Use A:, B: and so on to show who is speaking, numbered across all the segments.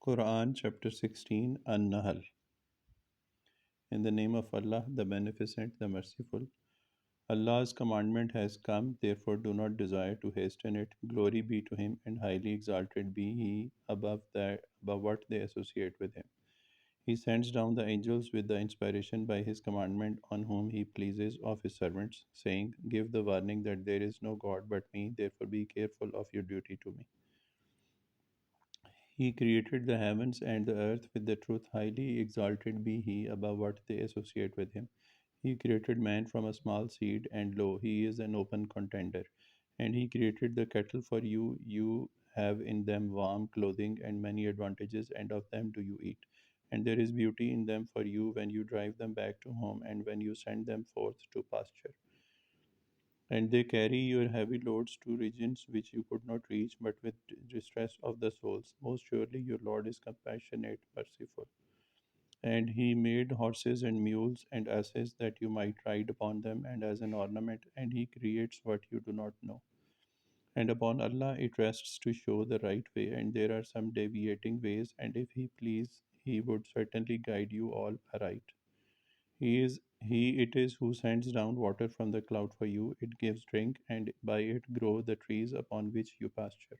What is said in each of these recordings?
A: Quran chapter 16 An-Nahl. In the name of Allah, the Beneficent, the Merciful. Allah's commandment has come, therefore do not desire to hasten it. Glory be to Him, and highly exalted be He above what they associate with Him. He sends down the angels with the inspiration by His commandment on whom He pleases of His servants, saying, Give the warning that there is no God but me, therefore be careful of your duty to me. He created the heavens and the earth with the truth. Highly exalted be He above what they associate with Him. He created man from a small seed, and lo, he is an open contender. And He created the cattle for you. You have in them warm clothing and many advantages, and of them do you eat. And there is beauty in them for you when you drive them back to home and when you send them forth to pasture. And they carry your heavy loads to regions which you could not reach, but with distress of the souls. Most surely your Lord is compassionate, merciful. And He made horses and mules and asses that you might ride upon them, and as an ornament, and He creates what you do not know. And upon Allah it rests to show the right way, and there are some deviating ways, and if He please, He would certainly guide you all aright. He it is who sends down water from the cloud for you. It gives drink, and by it grow the trees upon which you pasture.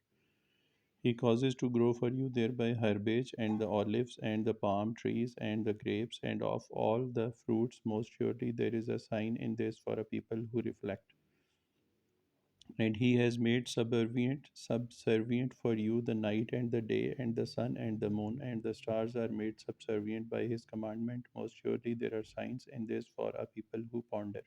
A: He causes to grow for you thereby herbage and the olives and the palm trees and the grapes and of all the fruits. Most surely there is a sign in this for a people who reflect. And He has made subservient for you the night and the day, and the sun and the moon and the stars are made subservient by His commandment. Most surely there are signs in this for a people who ponder.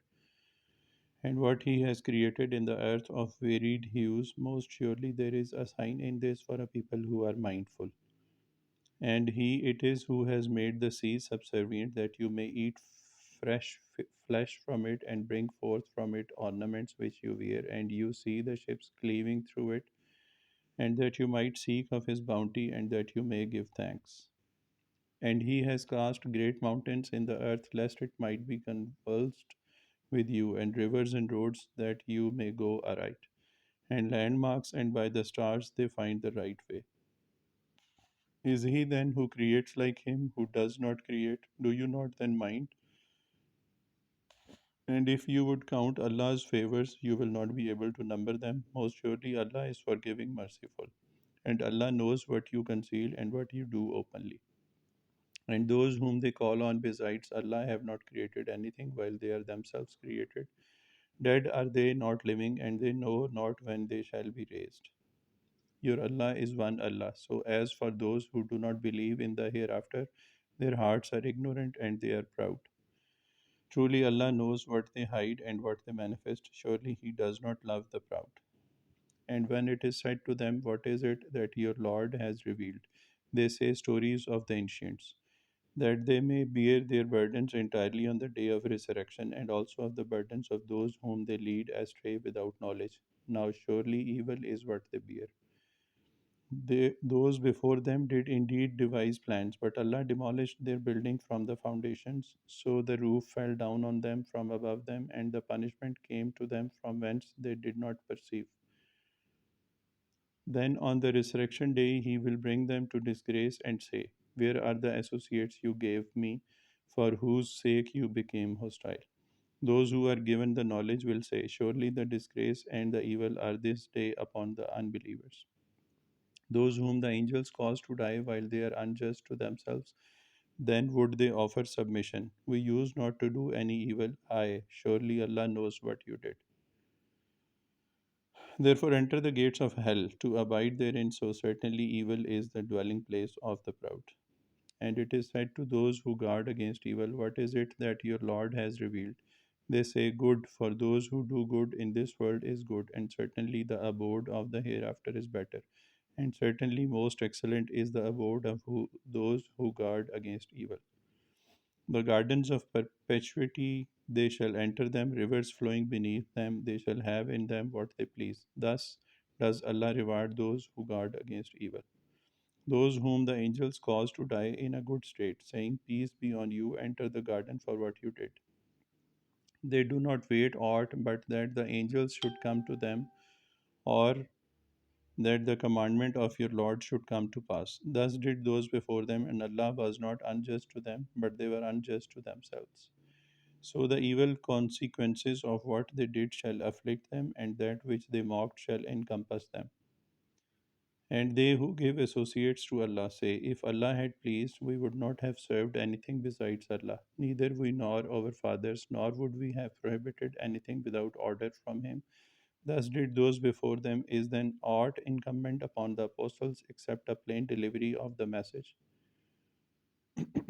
A: And what He has created in the earth of varied hues, most surely there is a sign in this for a people who are mindful. And He it is who has made the sea subservient that you may eat flesh from it and bring forth from it ornaments which you wear, and you see the ships cleaving through it, and that you might seek of His bounty, and that you may give thanks. And He has cast great mountains in the earth, lest it might be convulsed with you, and rivers and roads that you may go aright, and landmarks, and by the stars they find the right way. Is He then who creates like Him who does not create? Do you not then mind? And if you would count Allah's favors, you will not be able to number them. Most surely Allah is forgiving, merciful. And Allah knows what you conceal and what you do openly. And those whom they call on besides Allah have not created anything while they are themselves created. Dead are they, not living, and they know not when they shall be raised. Your Allah is one Allah. So, as for those who do not believe in the hereafter, their hearts are ignorant and they are proud. Truly, Allah knows what they hide and what they manifest. Surely, He does not love the proud. And when it is said to them, What is it that your Lord has revealed? They say stories of the ancients, that they may bear their burdens entirely on the day of resurrection, and also of the burdens of those whom they lead astray without knowledge. Now, surely evil is what they bear. Those before them did indeed devise plans, but Allah demolished their building from the foundations. So the roof fell down on them from above them, and the punishment came to them from whence they did not perceive. Then on the resurrection day he will bring them to disgrace and say, Where are the associates you gave me, for whose sake you became hostile? Those who are given the knowledge will say, Surely the disgrace and the evil are this day upon the unbelievers. Those whom the angels cause to die while they are unjust to themselves, then would they offer submission. We used not to do any evil. Aye, surely Allah knows what you did. Therefore enter the gates of hell to abide therein, so certainly evil is the dwelling place of the proud. And it is said to those who guard against evil, What is it that your Lord has revealed? They say, Good, for those who do good in this world is good, and certainly the abode of the hereafter is better. And certainly most excellent is the abode of those who guard against evil. The gardens of perpetuity, they shall enter them, rivers flowing beneath them, they shall have in them what they please. Thus does Allah reward those who guard against evil. Those whom the angels cause to die in a good state, saying, Peace be on you, enter the garden for what you did. They do not wait aught but that the angels should come to them, or that the commandment of your Lord should come to pass. Thus did those before them, and Allah was not unjust to them, but they were unjust to themselves. So the evil consequences of what they did shall afflict them, and that which they mocked shall encompass them. And they who give associates to Allah say, if Allah had pleased, we would not have served anything besides Allah, neither we nor our fathers, nor would we have prohibited anything without order from Him. Thus did those before them. Is then aught incumbent upon the apostles except a plain delivery of the message?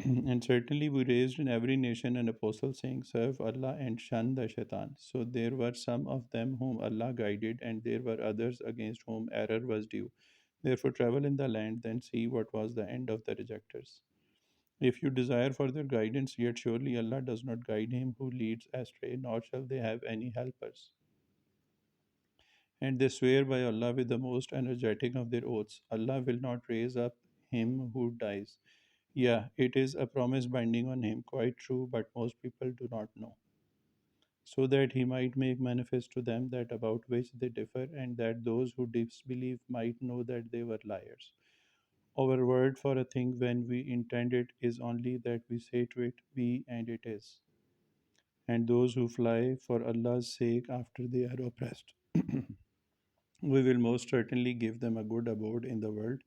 A: And certainly we raised in every nation an apostle saying, serve Allah and shun the shaitan. So there were some of them whom Allah guided, and there were others against whom error was due. Therefore travel in the land, then see what was the end of the rejectors. If you desire further guidance, yet surely Allah does not guide him who leads astray, nor shall they have any helpers. And they swear by Allah with the most energetic of their oaths, Allah will not raise up him who dies. Yeah, it is a promise binding on him, quite true, but most people do not know. So that he might make manifest to them that about which they differ, and that those who disbelieve might know that they were liars. Our word for a thing when we intend it is only that we say to it, be, and it is. And those who fly for Allah's sake after they are oppressed, we will most certainly give them a good abode in the world,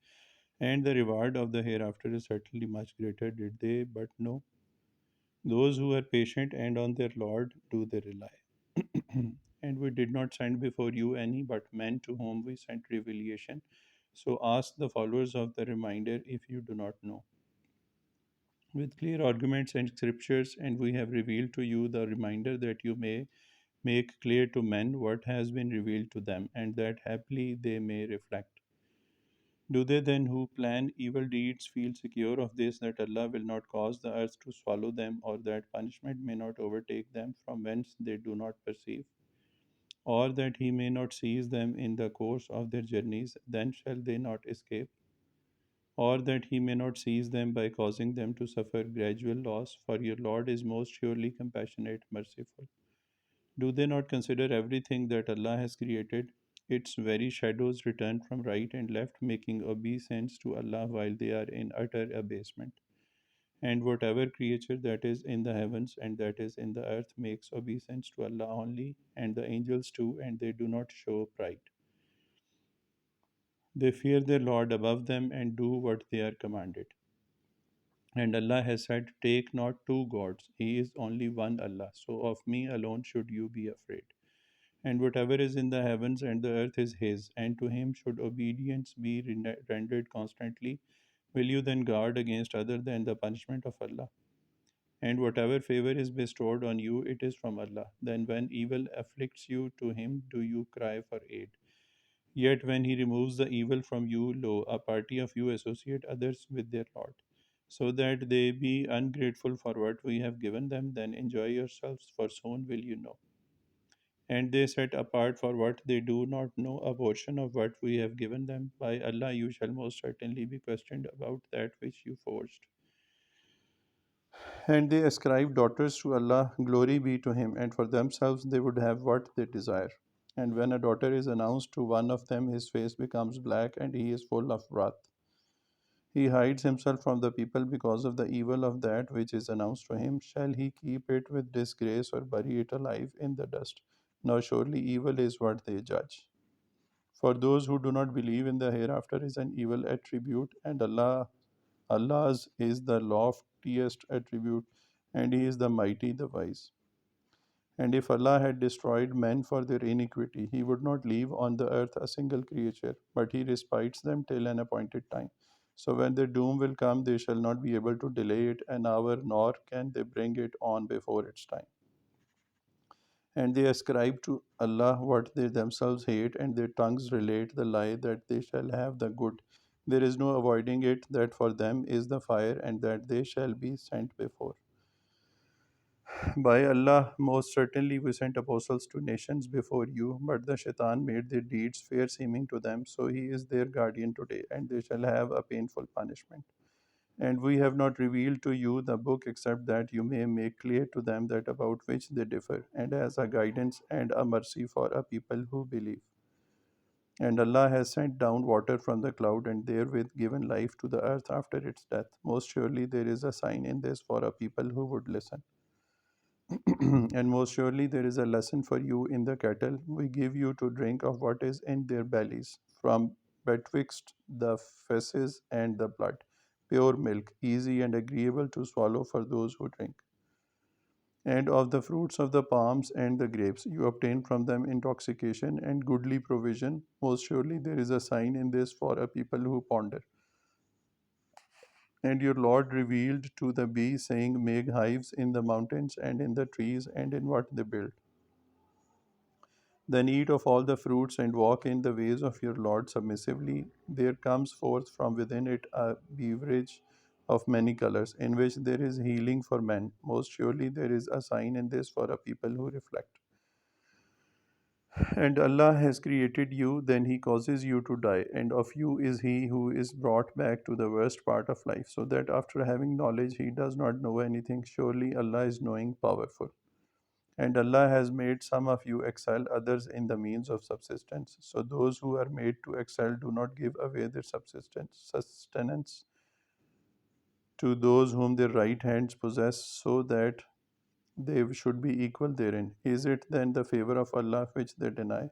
A: and the reward of the hereafter is certainly much greater. Did they but know? Those who are patient and on their Lord do they rely. And we did not send before you any but men to whom we sent revelation. So ask the followers of the reminder if you do not know. With clear arguments and scriptures, and we have revealed to you the reminder that you may make clear to men what has been revealed to them, and that happily they may reflect. Do they then who plan evil deeds feel secure of this, that Allah will not cause the earth to swallow them, or that punishment may not overtake them from whence they do not perceive, or that He may not seize them in the course of their journeys, then shall they not escape, or that He may not seize them by causing them to suffer gradual loss, for your Lord is most surely compassionate, merciful. Do they not consider everything that Allah has created? Its very shadows return from right and left, making obeisance to Allah while they are in utter abasement. And whatever creature that is in the heavens and that is in the earth makes obeisance to Allah only, and the angels too, and they do not show pride. They fear their Lord above them and do what they are commanded. And Allah has said, take not two gods, He is only one Allah, so of me alone should you be afraid. And whatever is in the heavens and the earth is His, and to Him should obedience be rendered constantly. Will you then guard against other than the punishment of Allah? And whatever favor is bestowed on you, it is from Allah. Then when evil afflicts you, to Him do you cry for aid. Yet when He removes the evil from you, lo, a party of you associate others with their Lord, so that they be ungrateful for what we have given them, then enjoy yourselves, for soon will you know. And they set apart for what they do not know a portion of what we have given them. By Allah, you shall most certainly be questioned about that which you forged. And they ascribe daughters to Allah, glory be to Him, and for themselves they would have what they desire. And when a daughter is announced to one of them, his face becomes black and he is full of wrath. He hides himself from the people because of the evil of that which is announced to him. Shall he keep it with disgrace or bury it alive in the dust? No, surely evil is what they judge. For those who do not believe in the hereafter is an evil attribute, and Allah's is the loftiest attribute, and He is the mighty, the wise. And if Allah had destroyed men for their iniquity, He would not leave on the earth a single creature, but He respites them till an appointed time. So when their doom will come, they shall not be able to delay it an hour, nor can they bring it on before its time. And they ascribe to Allah what they themselves hate, and their tongues relate the lie that they shall have the good. There is no avoiding it, that for them is the fire, and that they shall be sent before. By Allah, most certainly we sent apostles to nations before you, but the shaitan made their deeds fair seeming to them, so he is their guardian today, and they shall have a painful punishment. And we have not revealed to you the book except that you may make clear to them that about which they differ, and as a guidance and a mercy for a people who believe. And Allah has sent down water from the cloud and therewith given life to the earth after its death. Most surely there is a sign in this for a people who would listen. And most surely there is a lesson for you in the cattle. We give you to drink of what is in their bellies, from betwixt the feces and the blood, pure milk, easy and agreeable to swallow for those who drink. And of the fruits of the palms and the grapes, you obtain from them intoxication and goodly provision. Most surely there is a sign in this for a people who ponder. And your Lord revealed to the bee, saying, make hives in the mountains and in the trees and in what they build. Then eat of all the fruits and walk in the ways of your Lord submissively. There comes forth from within it a beverage of many colors, in which there is healing for men. Most surely there is a sign in this for a people who reflect. And Allah has created you, then He causes you to die, and of you is He who is brought back to the worst part of life, so that after having knowledge He does not know anything. Surely Allah is knowing, powerful. And Allah has made some of you excel others in the means of subsistence. So those who are made to excel do not give away their sustenance to those whom their right hands possess, so that they should be equal therein. Is it then the favor of Allah which they deny?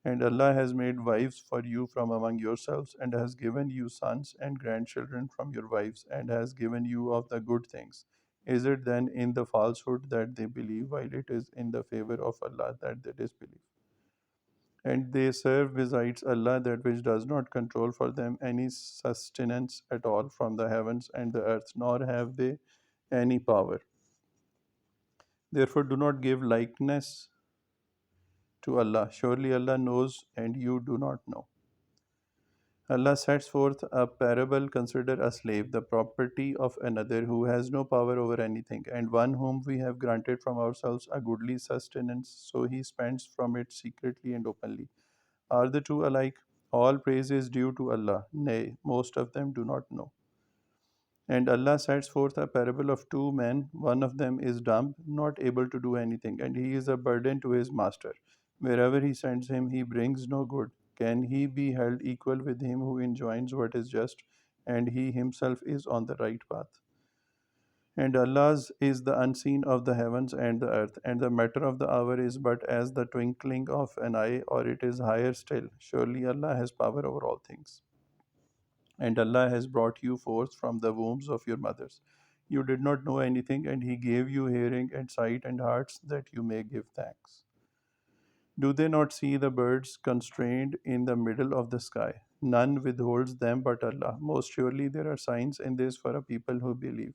A: And Allah has made wives for you from among yourselves, and has given you sons and grandchildren from your wives, and has given you of the good things. Is it then in the falsehood that they believe, while it is in the favor of Allah that they disbelieve? And they serve besides Allah that which does not control for them any sustenance at all from the heavens and the earth, nor have they any power. Therefore, do not give likeness to Allah. Surely Allah knows, and you do not know. Allah sets forth a parable. Consider a slave, the property of another, who has no power over anything, and one whom we have granted from ourselves a goodly sustenance, so he spends from it secretly and openly. Are the two alike? All praise is due to Allah. Nay, most of them do not know. And Allah sets forth a parable of two men. One of them is dumb, not able to do anything, and he is a burden to his master. Wherever he sends him, he brings no good. Can he be held equal with him who enjoins what is just, and he himself is on the right path? And Allah's is the unseen of the heavens and the earth, and the matter of the hour is but as the twinkling of an eye, or it is higher still. Surely Allah has power over all things. And Allah has brought you forth from the wombs of your mothers. You did not know anything, and He gave you hearing and sight and hearts that you may give thanks. Do they not see the birds constrained in the middle of the sky? None withholds them but Allah. Most surely there are signs in this for a people who believe.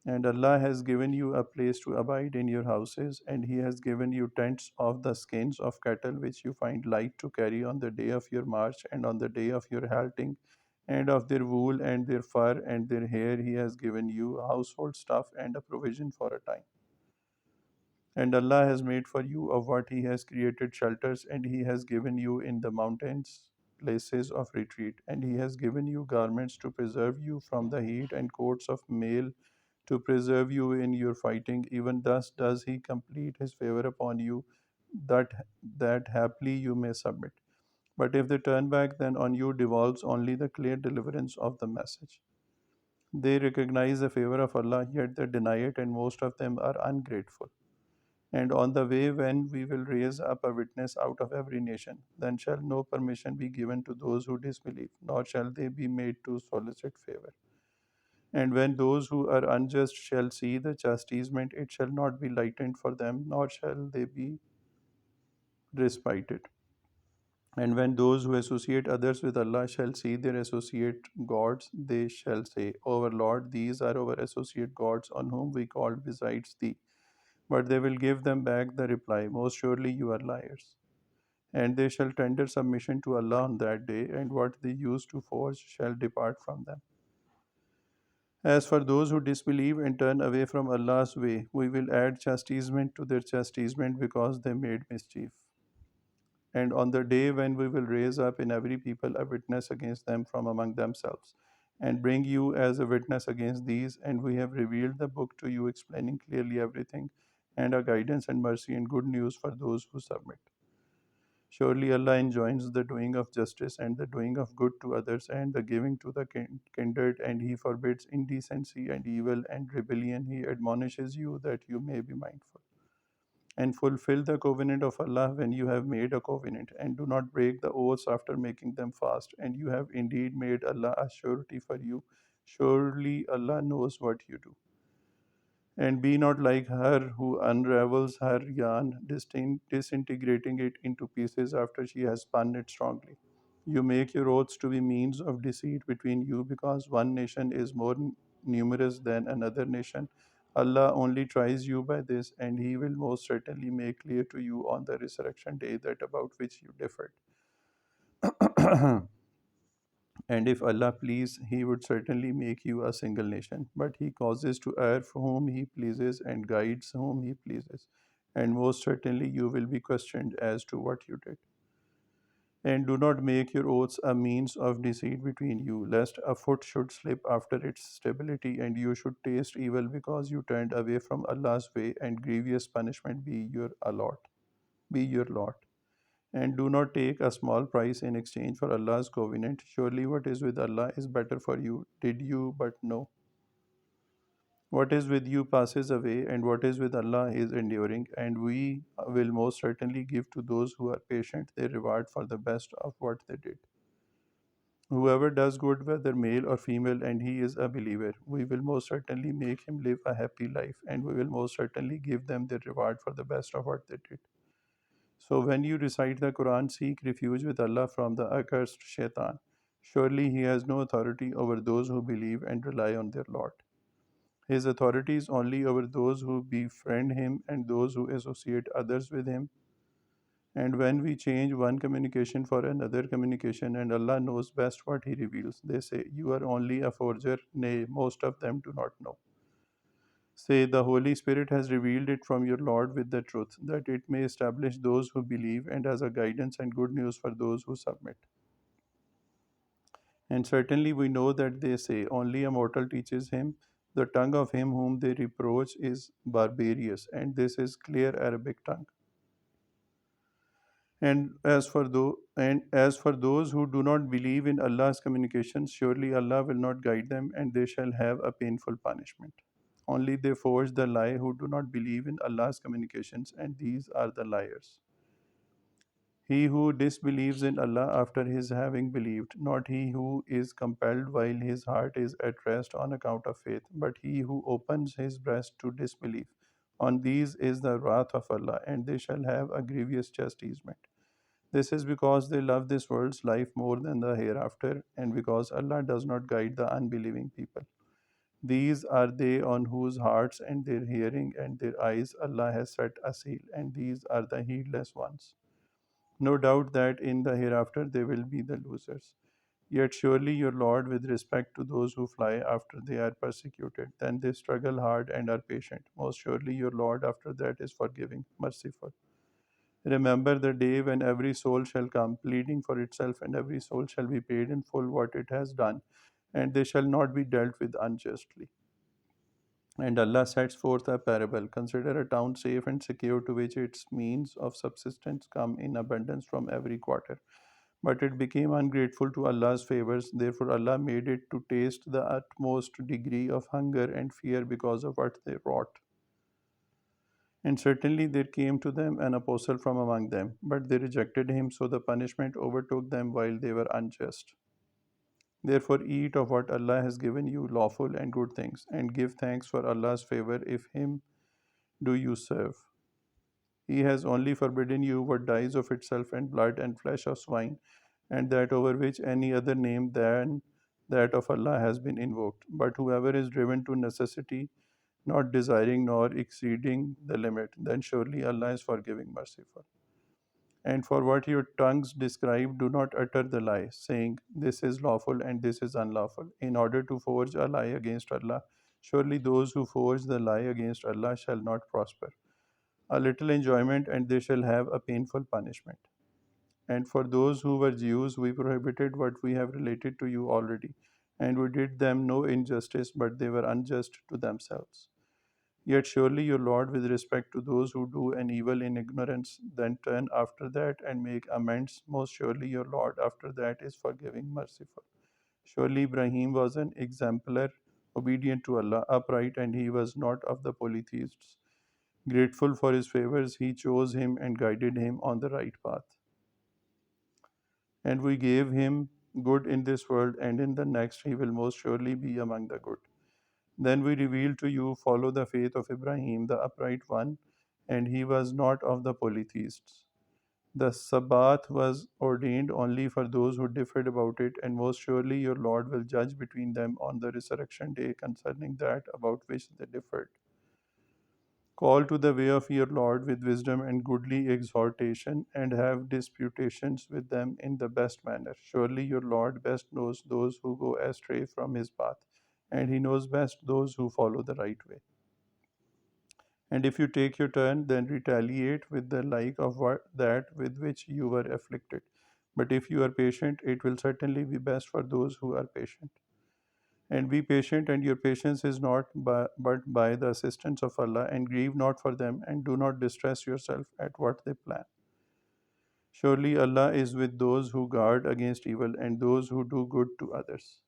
A: And Allah has given you a place to abide in your houses, and He has given you tents of the skins of cattle which you find light to carry on the day of your march and on the day of your halting, and of their wool and their fur and their hair He has given you household stuff and a provision for a time. And Allah has made for you of what He has created shelters, and He has given you in the mountains places of retreat, and He has given you garments to preserve you from the heat, and coats of mail to preserve you in your fighting. Even thus does He complete His favor upon you, that that happily you may submit. But if they turn back, then on you devolves only the clear deliverance of the message. They recognize the favor of Allah, yet they deny it, and most of them are ungrateful. And on the way, when we will raise up a witness out of every nation, then shall no permission be given to those who disbelieve, nor shall they be made to solicit favor. And when those who are unjust shall see the chastisement, it shall not be lightened for them, nor shall they be respited. And when those who associate others with Allah shall see their associate gods, they shall say, our Lord, these are our associate gods on whom we called besides thee. But they will give them back the reply, most surely you are liars. And they shall tender submission to Allah on that day, and what they used to forge shall depart from them. As for those who disbelieve and turn away from Allah's way, we will add chastisement to their chastisement because they made mischief. And on the day when we will raise up in every people a witness against them from among themselves, and bring you as a witness against these, and we have revealed the book to you, explaining clearly everything, and a guidance and mercy and good news for those who submit. Surely Allah enjoins the doing of justice and the doing of good to others and the giving to the kindred, and He forbids indecency and evil and rebellion. He admonishes you that you may be mindful and fulfill the covenant of Allah when you have made a covenant, and do not break the oaths after making them fast. And you have indeed made Allah a surety for you. Surely Allah knows what you do. And be not like her who unravels her yarn, disintegrating it into pieces after she has spun it strongly. You make your oaths to be means of deceit between you because one nation is more numerous than another nation. Allah only tries you by this, and He will most certainly make clear to you on the resurrection day that about which you differed. And if Allah please, He would certainly make you a single nation. But He causes to err whom He pleases and guides whom He pleases. And most certainly you will be questioned as to what you did. And do not make your oaths a means of deceit between you, lest a foot should slip after its stability, and you should taste evil because you turned away from Allah's way, and grievous punishment be your lot. And do not take a small price in exchange for Allah's covenant. Surely what is with Allah is better for you. Did you but know? What is with you passes away, and what is with Allah is enduring. And we will most certainly give to those who are patient their reward for the best of what they did. Whoever does good, whether male or female, and he is a believer, we will most certainly make him live a happy life, and we will most certainly give them their reward for the best of what they did. So when you recite the Quran, seek refuge with Allah from the accursed shaitan. Surely he has no authority over those who believe and rely on their Lord. His authority is only over those who befriend him and those who associate others with him. And when we change one communication for another communication, and Allah knows best what He reveals, they say, "You are only a forger." Nay, most of them do not know. Say, "The Holy Spirit has revealed it from your Lord with the truth, that it may establish those who believe and as a guidance and good news for those who submit." And certainly we know that they say, "Only a mortal teaches him." The tongue of him whom they reproach is barbarous, and this is clear Arabic tongue. And as for those who do not believe in Allah's communications, surely Allah will not guide them, and they shall have a painful punishment. Only they forge the lie who do not believe in Allah's communications, and these are the liars. He who disbelieves in Allah after his having believed, not he who is compelled while his heart is at rest on account of faith, but he who opens his breast to disbelief. On these is the wrath of Allah, and they shall have a grievous chastisement. This is because they love this world's life more than the hereafter, and because Allah does not guide the unbelieving people. These are they on whose hearts and their hearing and their eyes Allah has set a seal, and these are the heedless ones. No doubt that in the hereafter they will be the losers. Yet surely your Lord, with respect to those who fly after they are persecuted, then they struggle hard and are patient. Most surely your Lord after that is forgiving, merciful. Remember the day when every soul shall come pleading for itself, and every soul shall be paid in full what it has done, and they shall not be dealt with unjustly. And Allah sets forth a parable. Consider a town safe and secure to which its means of subsistence come in abundance from every quarter. But it became ungrateful to Allah's favors. Therefore, Allah made it to taste the utmost degree of hunger and fear because of what they wrought. And certainly there came to them an apostle from among them, but they rejected him, so the punishment overtook them while they were unjust. Therefore, eat of what Allah has given you, lawful and good things, and give thanks for Allah's favor, if Him do you serve. He has only forbidden you what dies of itself, and blood and flesh of swine, and that over which any other name than that of Allah has been invoked. But whoever is driven to necessity, not desiring nor exceeding the limit, then surely Allah is forgiving, merciful. And for what your tongues describe, do not utter the lie, saying, "This is lawful and this is unlawful," in order to forge a lie against Allah. Surely those who forge the lie against Allah shall not prosper. A little enjoyment, and they shall have a painful punishment. And for those who were Jews, we prohibited what we have related to you already, and we did them no injustice, but they were unjust to themselves. Yet surely your Lord, with respect to those who do an evil in ignorance, then turn after that and make amends, most surely your Lord after that is forgiving, merciful. Surely Ibrahim was an exemplar, obedient to Allah, upright, and he was not of the polytheists. Grateful for his favors, he chose him and guided him on the right path. And we gave him good in this world, and in the next he will most surely be among the good. Then we revealed to you, follow the faith of Ibrahim, the upright one, and he was not of the polytheists. The Sabbath was ordained only for those who differed about it, and most surely your Lord will judge between them on the resurrection day concerning that about which they differed. Call to the way of your Lord with wisdom and goodly exhortation, and have disputations with them in the best manner. Surely your Lord best knows those who go astray from his path, and he knows best those who follow the right way. And if you take your turn, then retaliate with the like of that with which you were afflicted. But if you are patient, it will certainly be best for those who are patient. And be patient, and your patience is not but by the assistance of Allah, and grieve not for them, and do not distress yourself at what they plan. Surely Allah is with those who guard against evil and those who do good to others.